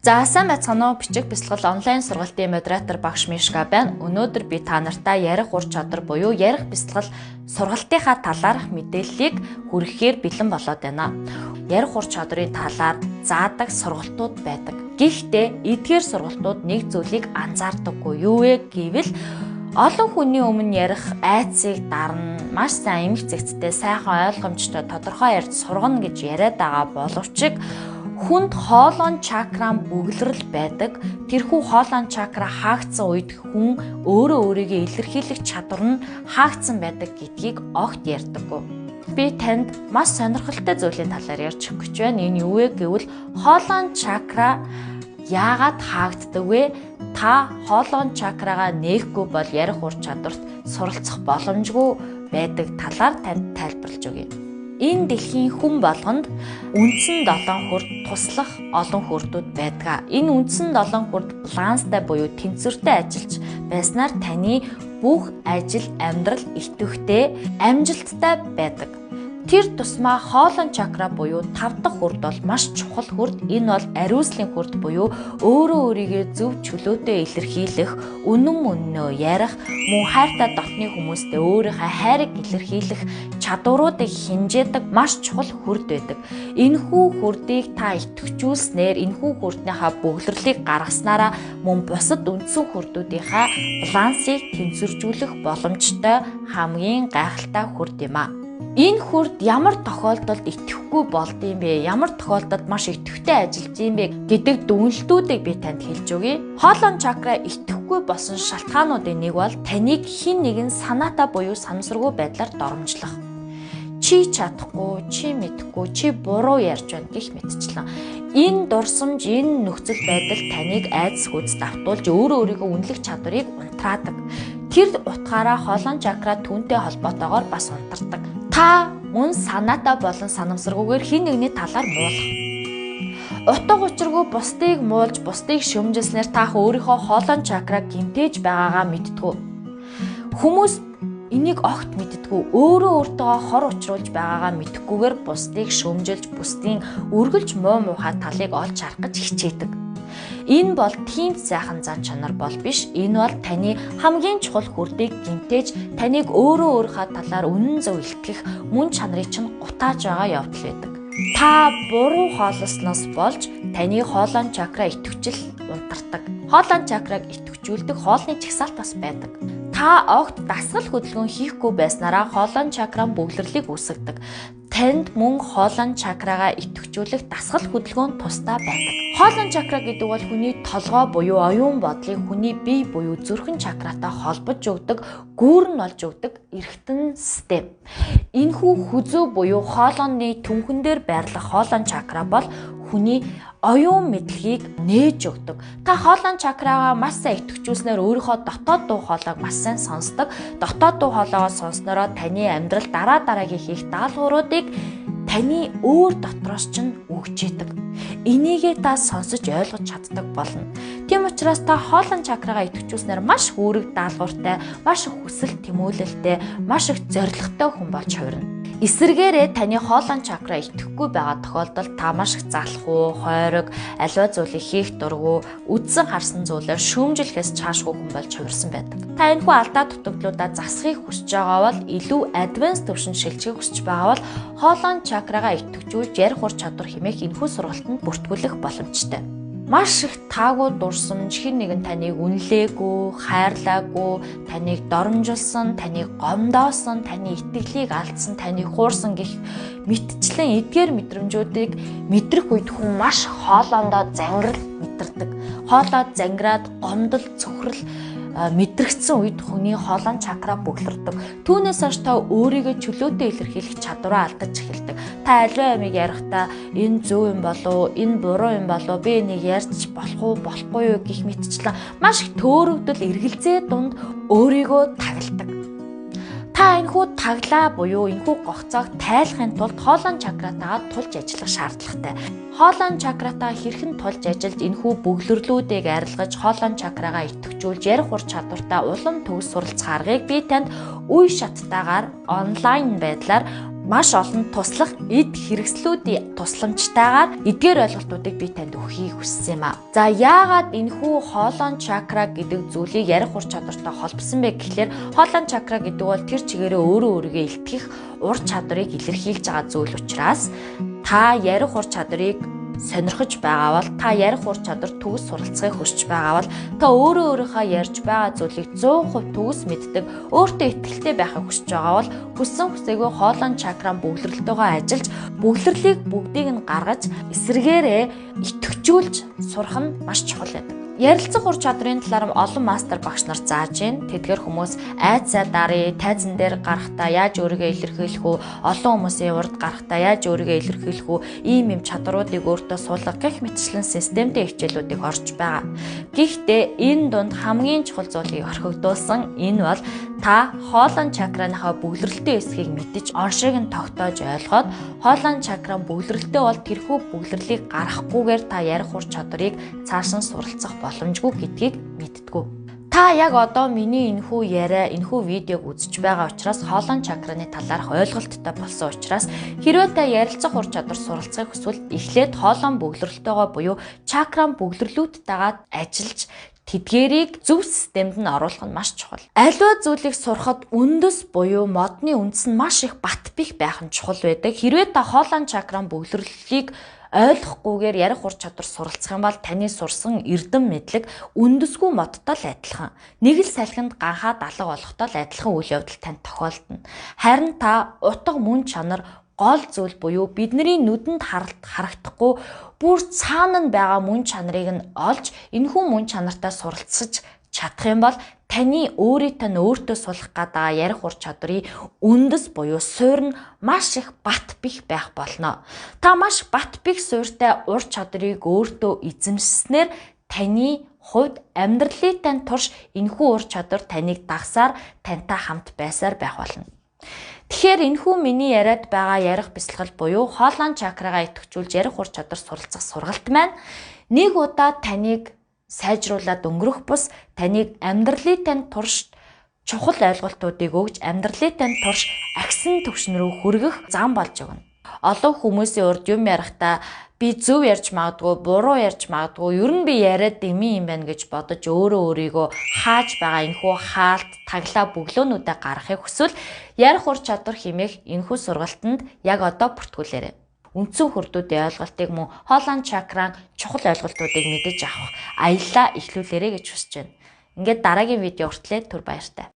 За сайн байцгаана уу? Бичиг бясалгал онлайн сургалтын модератор багш Мишка байна. Өнөөдөр би та нартай ярих ур чадвар буюу ярих бясалгал сургалтынхаа талаарх мэдээллийг хүргэхээр бэлэн болоод байна. Ярих ур чадрын талаар заадаг сургалтууд байдаг. Гэхдээ эдгээр сургалтууд нэг зүйлийг анзаардаггүй. Юу вэ гэвэл олон хүний өмнө ярих айцыг дарна, маш сайн эмх зэгцтэй, сайхан ойлгомжтой, тодорхой ярьж сургана гэж яриад байгаа боловч хүнд хоолойн чакран бөглөрөл байдаг. Тэрхүү хоолойн чакра хаагдсан үед хүн өөрөө өөрийгөө илэрхийлэх чадвар нь хаагдсан байдаг гэдгийг огт ярьдаггүй. Би танд маш сонирхолтой зүйлийн талаар ярьж өгч байна. Энэ юу вэ гэвэл хоолойн чакра яагаад хаагддаг вэ? Та хоолойн чакрагаа нээхгүй бол ярих ур чадварт суралцах боломжгүй байдаг талаар танд тайлбарлаж өгье. Энэ дэлхийн хүн болгонд үндсэн 7 хүрд туслах олон хүрдүүд байдаг. Энэ үндсэн 7 хүрд баланстай буюу тэнцвэртэй ажиллаж байснаар таны бүх ажил, амьдрал идэвхтэй, амжилттай байдаг. Тэр тусмаа хоолойн чакра буюу 5 дахь хүрд бол маш чухал хүрд. Энэ бол ариуслын хүрд буюу өөрөө өөрийгөө зөв чөлөөтэй илэрхийлэх, үнэн мөннөө ярих, мөн хайртай дотны хүмүүстэй өөрийнхөө хайрыг илэрхийлэх чадваруудыг хинжээдэг маш чухал хүрд байдаг. Энэхүү хүрдийг та идэвхжүүлснээр энэхүү хүрднийхаа бөглөрлийг гаргаснараа мөн бусад үндсэн хүрдүүдийнхаа балансыг тэнцвэржүүлэх боломжтой хамгийн гайхалтай хүрд юм а. Энэ хүрд ямар тохиолдолд идэвхгүй болдсон бэ? Ямар тохиолдолд маш идэвхтэй ажиллаж юм бэ гэдэг дүгнэлтүүдийг би танд хэлж өгье. Хоолойн чакра идэвхгүй болсон шалтгаануудын нэг бол таныг хэн нэгэн санаатай буюу санамсаргүй байдлаар доромжлох. Чи чадахгүй, чи мэдэхгүй, чи буруу ярьж байна гэх мэтчлэн. Энэ дурсамж, энэ нөхцөл байдал таныг айдас хүчтэй давтуулж өөрөө өөрийгөө үнэлэх чадварыг унтраадаг. Тэр утгаараа хоолойн чакра түүнтэй холбоотойгоор бас унтардаг. Та мөн санаатай болон санамсаргүйгээр хэн нэгний талаар муулах. Утга учиргүй бусдыг муулж, бусдыг шөмжилснээр та өөрийнхөө хоолойн чакраг гэмтээж байгаагаа мэдтгүү. Хүмүүс энийг огт мэддэггүй. Өөрөө өөртөө хор учруулж байгаагаа мэдхгүйгээр бусдыг шөмжилж, бусдын үргэлж муухай талыг олж харах гэж хичээдэг. Энэ бол тийм сайхан зан чанар бол биш. Энэ бол таны хамгийн чухал хүрдийг гэмтээж, таныг өөрөө өөрийнхөө талаар үнэн зөв илтгэх мөн чанарыг чинь гутааж байгаа явдал байдаг. Та буруу хоолсноос болж таны хоолойн чакра идэвхжил унтардаг. Хоолойн чакраг идэвхжүүлдэг хоолны чагсаалт бас байдаг. Та огт дасгал хөдөлгөөн хийхгүй байснараа хоолойн чакран бөглөрлийг үүсгэдэг. Танд мөн хоолойн чакрагаа идэвхжүүлэх дасгал хөдөлгөөн тусдаа байдаг. Хоолойн чакра гэдэг бол хүний толгой буюу оюун бодлыг хүний бие буюу зүрхэн чакратай холбож өгдөг, гүүрэн болж өгдөг эргэтэн систем. Энэхүү хүзүү буюу хоолойны түнхэн дээр байрлах хоолойн чакра бол хүний оюун мэдлэгийг нээж өгдөг. Та хоолойн чакрагаа маш сайн идэвхжүүлснээр өөрийнхөө дотоод дуу хоолойг маш сайн сонсдог. Дотоод дуу хоолойгоо сонснороо таны амьдрал дараагийн хийх даалгавруудыг таны өөр дотроос чинь өгч идэг. Энийгээ та сонсож ойлгож чаддаг болно. Тийм учраас та хоолойн чакрагаа идэвхжүүлснээр маш үүрэг даалгавартай, маш их хүсэл тэмүүлэлтэй, маш их зоригтой хүн болж хувирна. Эсвэргээрээ таны хоолойн чакра идэвхгүй байгаа тохиолдолд та маш их залхуу, хойрог, аливаа зүйлийг хийх дургу, үдсэн харсан зүйлээр шүүмжлэхээс чаашгүй хүн болж хувирсан байдаг. Та энэхүү алдаа дутагдлуудаа засахыг хүсэж байгаа бол илүү advanced төвшөнд шилжихийг хүсэж байгаа бол хоолойн чакрагаа идэвхжүүлж ярих ур чадвар хэмээх энэхүү сургалтанд бүртгүүлэх боломжтой. Маш их таагүй дурсамж, хэн нэгэн таныг үнэлээгүй, хайрлаагүй, таныг доромжилсан, таныг гомдоосон, таны итгэлийг алдсан, таныг хуурсан гэх мэтчлэн эдгээр мэдрэмжүүдийг мэдрэх үед хүн маш хоолоондоо зангирал мэдэрдэг. Хоолоо зангираад гомдол, цөхрөл мэдрэгдсэн үед хүний хоолойн чакра бөглөрдөг. Түүнээс хойш та өөрийгөө чөлөөтэй илэрхийлэх чадвараа алдаж эхэлдэг. Та аливаа ямиг ярихдаа энэ зөв юм болов, энэ буруу юм болов, би энийг ярьж болохгүй юу гэх мэтчлэн маш их төөрөгдөл эргэлзээ дунд өөрийгөө тагладаг. Та энэхүү таглаа буюу энэхүү гогцоог тайлахын тулд хоолойн чакратаа тулж ажиллах шаардлагатай. Хоолойн чакратаа хэрхэн тулж ажиллаж энэхүү бөглөрлүүдийг арилгаж хоолойн чакрагаа идэвхжүүлж ярих ур чадвартай улам төгс суралцах аргыг би танд үе шаттайгаар онлайн байдлаар маш олон туслах эд хэрэгслүүдийн тусламжтайгаар эдгээр ойлголтуудыг би танд өгөхийг хүссэн юм аа. За яагаад энэхүү хоолойн чакра гэдэг зүйлийг ярих ур чадвартай холбосон бэ гэхлээр хоолойн чакра гэдэг бол тэр чигээрээ өөрөө өөрийгөө илтгэх ур чадварыг илэрхийлж байгаа зүйл учраас та ярих ур чадварыг сонирхож байгаа бол та ярих ур чадвар төгс суралцахыг хүсэж байгаа бол та өөрийнхөө ярьж байгаа зүйлийг 100% төгс мэддэг, өөртөө итгэлтэй байхыг хүсэж байгаа бол хүссэн хүсээгүй хоолойн чакран бөглөрөлтөөгөө ажиллаж бөглөрлийг бүгдийг нь гаргаж эсрэгээрээ итгэжүүлж сурах нь маш чухал байдаг. Ярилцах ур чадрын талаар олон мастер багш нар зааж байна. Тэдгээр хүмүүс айцаа дарыг тайзан дээр гарахтаа яаж өөрийгөө илэрхийлэх үү, олон хүмүүсийн урд гарахтаа яаж өөрийгөө илэрхийлэх үү, ийм юм чадруудыг өөртөө суулгах гэх мэтчлэн системтэй хичээлүүдийг орж байгаа. Гэхдээ энэ дунд хамгийн чухал зүйлийг орхигдуулсан энэ бол та хоолойн чакраныхаа бөглөрөлтийн эсхийг мэдэж оншиг нь тогтоож ойлгоод хоолойн чакран бөглөрөлтөө бол тэрхүү бөглөрлийг гаргахгүйгээр та ярих ур чадварыг цааш нь суралцах боломжгүй гэдгийг мэдтгүү. Та яг одоо миний энэхүү яриа, энэхүү видеог үзэж байгаа учраас хоолойн чакраны талаарх ойлголттой болсон учраас хэрвээ та ярилцах ур чадвар суралцахыг хүсвэл эхлээд хоолойн бөглөрөлтөөгөө буюу чакран бөглөрлүүдтэйгээ ажиллаж тэдгэрийг зөв системд нь оруулах нь маш чухал. Аливаа зүйлийг сурахад үндэс буюу модны үндэс нь маш их бат бих байх нь чухал байдаг. Хэрвээ та хоолойн чакран бөглөрлөлийг ойлгохгүйгээр ярих ур чадвар суралцах юм бол таны сурсан эрдэм мэдлэг үндэсгүй модтой л адилхан. Нэг л салхинд ганхаа далга болохтой л адилхан үйл явдал танд тохиолдно. Харин та утга мөн чанар гол зүйл буюу бидний нүдэнд харагдахгүй бүр цаана нь байгаа мөн чанарыг нь олж энэхүү мөн чанартай суралцаж чадах юм бол таны өөртөө сулах гадаа ярих ур чадрын үндэс буюу суурь нь маш их бат бих байх болно. Та маш бат бих суурьтай ур чадрыг өөртөө эзэмшснээр таны хувьд амьдралын тань турш энэхүү ур чадвар таныг дагсаар тантай хамт байсаар байх болно. Тэгэхээр энэхүү миний яриад байгаа ярих бясалгал буюу хоолойн чакрагаа идэвхжүүлж ярих ур чадвар суралцах сургалт маань нэг удаа таныг сайжруулад өнгөрөх бус таныг амьдралын тань турш чухал ойлголтуудыг өгж амьдралын тань турш агсан түвшин рүү хүргэх зам болж өгнө. Олон хүмүүсийн урд юм ярихдаа би зөв ярьж магадгүй, буруу ярьж магадгүй, ер нь би яриад дэмий юм байна гэж бодож өөрийгөө хааж байгаа энэхүү хаалт, таглаа бөглөөнүүдээ гаргахыг хүсвэл ярих ур чадвар хэмээх энэхүү сургалтанд яг одоо бүртгүүлээрэй. Үндсэн хүрдүүдийн ойлголтыг мөн хоолойн чакран чухал ойлголтуудыг мэдэж авах аяллаа эхлүүлээрэй гэж хүсэж байна. Ингээд дараагийн видео хүртлээр түр баяртай.